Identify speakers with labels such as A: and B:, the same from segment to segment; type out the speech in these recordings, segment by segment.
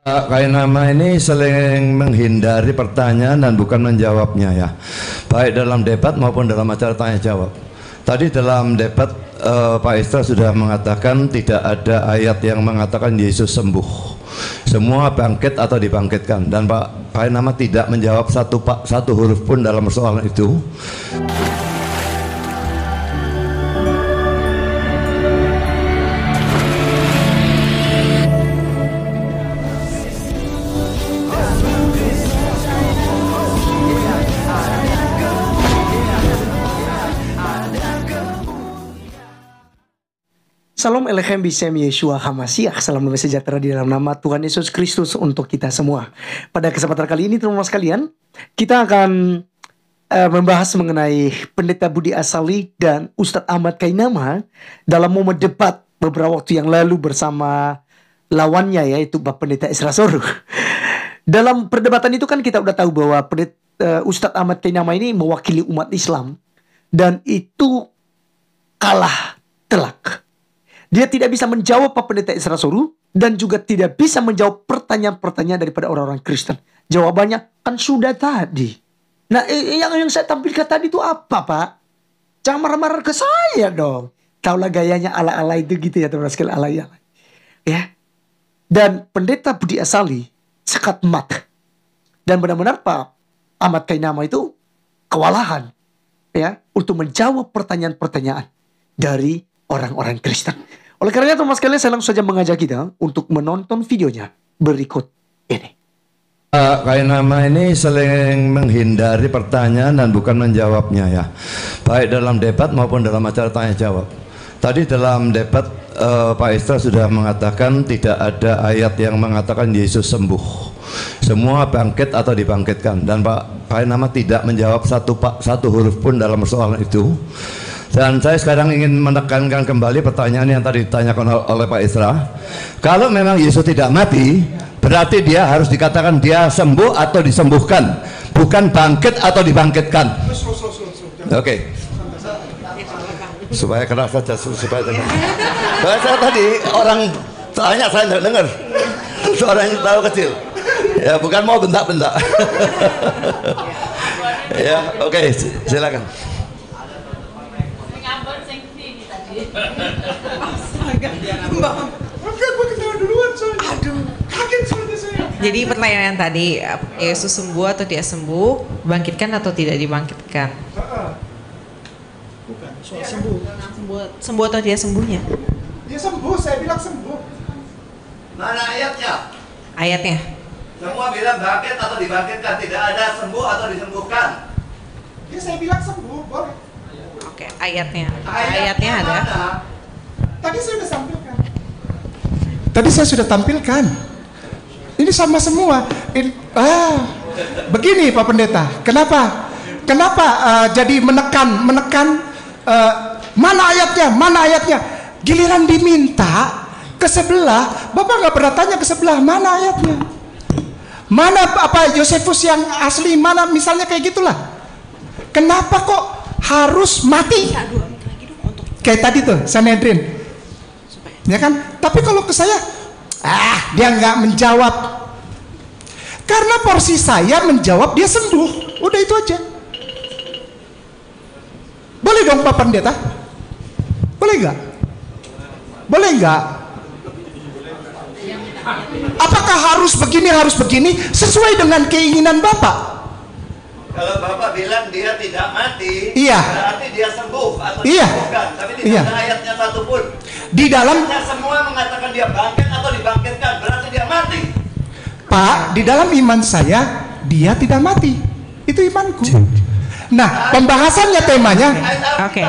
A: Kain nama ini sering menghindari pertanyaan dan bukan menjawabnya ya, baik dalam debat maupun dalam acara tanya jawab. Tadi dalam debat Pak Istra sudah mengatakan tidak ada ayat yang mengatakan Yesus sembuh, semua bangkit atau dibangkitkan, dan Pak Kain nama tidak menjawab satu huruf pun dalam persoalan itu.
B: Salam Elechem Bisem Yeshua Hamasiah. Salam damai sejahtera di dalam nama Tuhan Yesus Kristus untuk kita semua. Pada kesempatan kali ini teman-teman sekalian, kita akan membahas mengenai Pendeta Budi Asali dan Ustadz Ahmad Kainama dalam momen debat beberapa waktu yang lalu bersama lawannya, yaitu Bapak Pendeta Isra Soruh. Dalam perdebatan itu kan kita udah tahu bahwa Ustadz Ahmad Kainama ini mewakili umat Islam dan itu kalah telak. Dia tidak bisa menjawab Pak Pendeta Isra Soruh dan juga tidak bisa menjawab pertanyaan-pertanyaan daripada orang-orang Kristen. Jawabannya kan sudah tadi. Nah, yang saya tampilkan tadi itu apa, Pak? Jangan marah-marah ke saya dong. Taulah gayanya ala-ala itu gitu ya, teman-teman sekalian, ala-ala. Ya. Dan Pendeta Budi Asali sekat mat. Dan benar-benar Pak Ahmad Kainama itu kewalahan ya untuk menjawab pertanyaan-pertanyaan dari orang-orang Kristen. Oleh karena itu, mas sekalian, saya langsung saja mengajak kita untuk menonton videonya berikut ini.
A: Kain nama ini sering menghindari pertanyaan dan bukan menjawabnya ya, baik dalam debat maupun dalam acara tanya jawab. Tadi dalam debat Pak Istra sudah mengatakan tidak ada ayat yang mengatakan Yesus sembuh, semua bangkit atau dibangkitkan, dan Pak Kain nama tidak menjawab satu huruf pun dalam persoalan itu. Dan saya sekarang ingin menekankan kembali pertanyaan yang tadi ditanyakan oleh Pak Isra. Kalau memang Yesus tidak mati, berarti dia harus dikatakan dia sembuh atau disembuhkan, bukan bangkit atau dibangkitkan. Oke. Supaya keras saja, supaya dengar. Saya tadi orang tanya, saya tidak dengar. Suaranya tahu kecil. Ya, bukan mau bentak-bentak. Ya, oke, silakan.
C: Jadi pertanyaan tadi, Yesus sembuh atau tidak sembuh, bangkitkan atau tidak dibangkitkan?
D: Bukan, soal sembuh.
C: Sembuh atau tidak sembuhnya?
D: Dia sembuh, saya bilang sembuh.
A: Mana ayatnya?
C: Ayatnya?
A: Semua bilang bangkit atau dibangkitkan, tidak ada sembuh atau disembuhkan.
D: Ya saya bilang sembuh, boleh.
C: Oke, ayatnya. Ayatnya ada.
D: Tadi saya sudah tampilkan. Tadi saya sudah tampilkan. Ini sama semua. Begini Pak Pendeta, kenapa jadi menekan mana ayatnya? Giliran diminta ke sebelah, Bapak nggak pernah tanya ke sebelah mana ayatnya. Mana apa Yosefus yang asli, mana misalnya kayak gitulah. Kenapa kok harus mati? Kayak tadi tuh Sanhedrin. Ya kan? Tapi kalau ke saya, dia nggak menjawab. Karena porsi saya menjawab, dia sembuh. Udah itu aja. Boleh dong Pak Pendeta? Boleh nggak? Boleh nggak? Apakah harus begini sesuai dengan keinginan Bapak?
A: Kalau Bapak bilang dia tidak mati,
D: iya,
A: berarti dia sembuh atau
D: iya,
A: disembuhkan. Tapi tidak
D: iya,
A: ada ayatnya satupun.
D: Di dalam
A: semua mengatakan dia bangkit atau dibangkitkan, berarti dia mati.
D: Pak, di dalam iman saya dia tidak mati. Itu imanku. Nah, pembahasannya temanya.
C: Oke.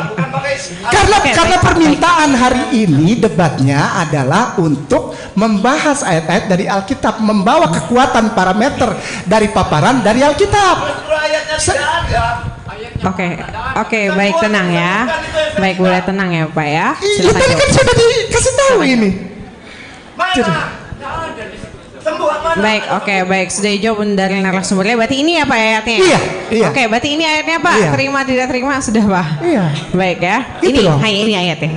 D: Karena permintaan hari ini debatnya adalah untuk membahas ayat-ayat dari Alkitab, membawa kekuatan parameter dari paparan dari Alkitab.
C: Oke, baik, tenang ya. Baik, boleh tenang ya Pak ya.
D: Silakan. Tadi kan sudah dikasih tahu ini.
C: Baik, oke, baik. Sudah dijawab dari narasumbernya. Berarti ini apa ayatnya?
D: Iya.
C: Oke, berarti ini ayatnya Pak.
D: Iya.
C: Terima tidak terima sudah Pak.
D: Iya.
C: Baik ya.
D: Itu
C: Ini
D: loh.
C: hanya ini ayatnya.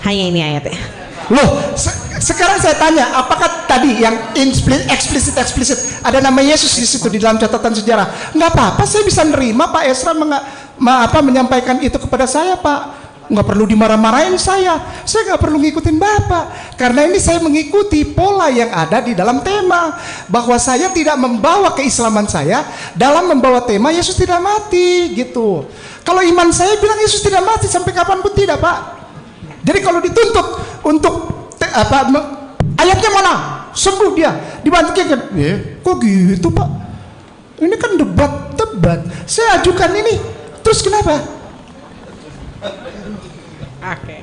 C: Hanya ini ayatnya.
D: Loh, Sekarang saya tanya, apakah tadi yang eksplisit ada nama Yesus di situ di dalam catatan sejarah? Nggak apa-apa, saya bisa nerima Pak Esra menyampaikan itu kepada saya, Pak. Nggak perlu dimarah-marahin saya nggak perlu ngikutin Bapak, karena ini saya mengikuti pola yang ada di dalam tema, bahwa saya tidak membawa keislaman saya dalam membawa tema Yesus tidak mati gitu. Kalau iman saya bilang Yesus tidak mati sampai kapanpun tidak, Pak. Jadi kalau dituntut untuk ayatnya mana? Sembuh dia, dibantaikan. Kok gitu, Pak? Ini kan debat. Saya ajukan ini, terus kenapa?
C: Oke.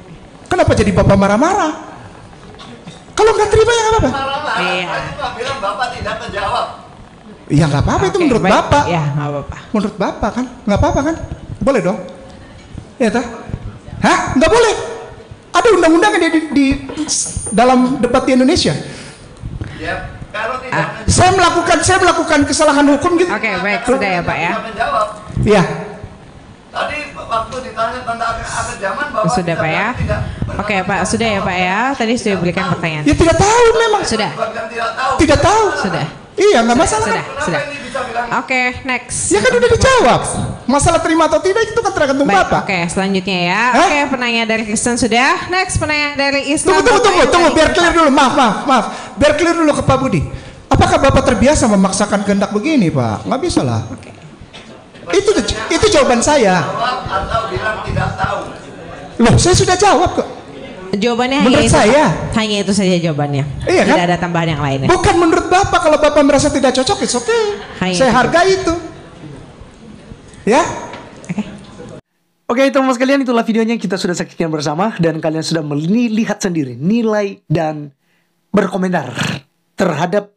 D: Kenapa jadi Bapak marah-marah? Kalau nggak terima ya nggak apa-apa.
C: Iya.
A: Bilang Bapak tidak menjawab.
D: Ya nggak apa-apa, itu
C: Oke,
D: menurut
C: baik.
D: Bapak.
C: Ya, nggak apa-apa.
D: Menurut Bapak kan, nggak apa-apa kan? Boleh dong. Ya toh? Hah? Nggak boleh. Ada undang-undangnya di dalam debat di Indonesia.
A: Ya, kalau tidak
D: Saya melakukan kesalahan hukum gitu.
C: Oke, baik, sudah ya Pak ya.
A: menjawab.
D: Iya.
A: Tadi waktu ditanya tentang akhir zaman Bapak
C: Sudah Pak ya.
A: tidak
C: Oke Pak, sudah ya Pak ya. Tadi sudah diberikan pertanyaan.
D: Ya tidak tahu memang.
C: Sudah,
A: bilang tidak tahu.
D: Tidak tahu.
C: sudah,
D: Iya nggak masalah.
C: sudah,
D: Kan?
C: sudah.
A: Ini bisa bilang
C: Oke, next.
D: Ya kan udah dijawab. Masalah terima atau tidak itu kan tergantung
C: Baik,
D: Bapak.
C: oke, selanjutnya ya.
D: Hah?
C: Oke, penanya dari Kristen sudah. Next, penanya dari Islam.
D: Tunggu, biar clear dulu. Maaf. Biar clear dulu ke Pak Budi. Apakah Bapak terbiasa memaksakan kehendak begini, Pak? Nggak bisa lah.
C: Oke.
D: Itu jawaban saya.
A: jawab atau bilang tidak tahu.
D: Loh, saya sudah jawab kok.
C: Jawabannya hanya
D: Menurut
C: itu.
D: saya.
C: Hanya itu saja jawabannya.
D: Iya kan?
C: Tidak ada tambahan yang lainnya.
D: Bukan menurut Bapak, kalau Bapak merasa tidak cocok, it's okay.
C: Hanya
D: Saya
C: itu.
D: hargai itu. Ya?
C: Oke.
B: Oke teman-teman sekalian, itulah videonya yang kita sudah saksikan bersama. Dan kalian sudah melihat sendiri nilai dan berkomentar terhadap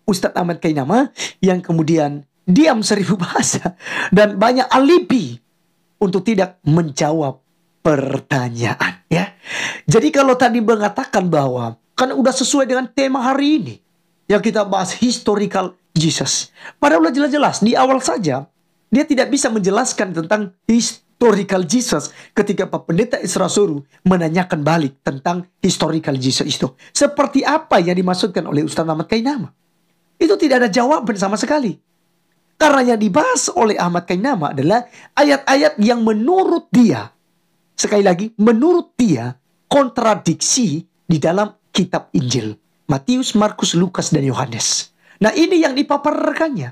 B: Ustadz Ahmad Kainama yang kemudian diam 1000 bahasa dan banyak alibi untuk tidak menjawab pertanyaan, ya. Jadi kalau tadi mengatakan bahwa kan udah sesuai dengan tema hari ini yang kita bahas historical Jesus, padahal udah jelas-jelas di awal saja dia tidak bisa menjelaskan tentang historical Jesus ketika Pak Pendeta Isra Suruh menanyakan balik tentang historical Jesus itu. Seperti apa yang dimaksudkan oleh Ustaz Ahmad Kainama? Itu tidak ada jawaban sama sekali. Karena yang dibahas oleh Ahmad Kainama adalah ayat-ayat yang menurut dia, sekali lagi, menurut dia kontradiksi di dalam kitab Injil. Matius, Markus, Lukas, dan Yohanes. Nah ini yang dipaparkannya.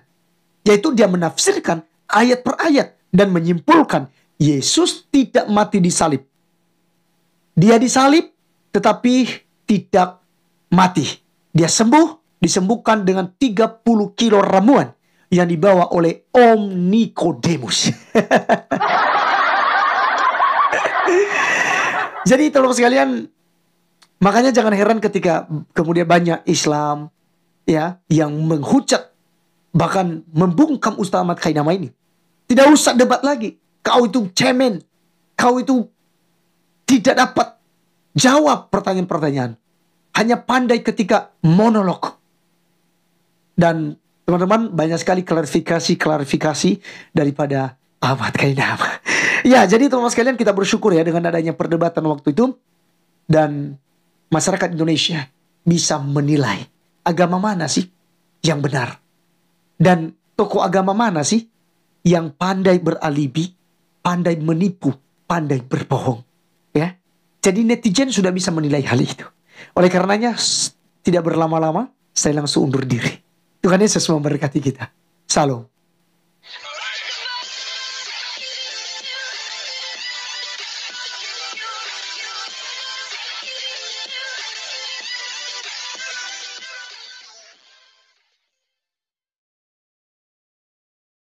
B: Yaitu dia menafsirkan ayat per ayat dan menyimpulkan Yesus tidak mati di salib. Dia disalib tetapi tidak mati. Dia disembuhkan dengan 30 kilo ramuan yang dibawa oleh Om Nikodemus. Jadi teman-teman sekalian, makanya jangan heran ketika kemudian banyak Islam ya yang menghujat bahkan membungkam Ustaz Ahmad Kainama ini. Tidak usah debat lagi. Kau itu cemen. Kau itu tidak dapat jawab pertanyaan-pertanyaan. Hanya pandai ketika monolog. Dan teman-teman banyak sekali klarifikasi daripada Ahmad Kainama. Ya, jadi teman-teman sekalian kita bersyukur ya dengan adanya perdebatan waktu itu. Dan masyarakat Indonesia bisa menilai agama mana sih yang benar. Dan tokoh agama mana sih yang pandai beralibi, pandai menipu, pandai berbohong. Ya, jadi netizen sudah bisa menilai hal itu. Oleh karenanya tidak berlama-lama saya langsung undur diri. Tuhan Yesus memberkati kita. Salam.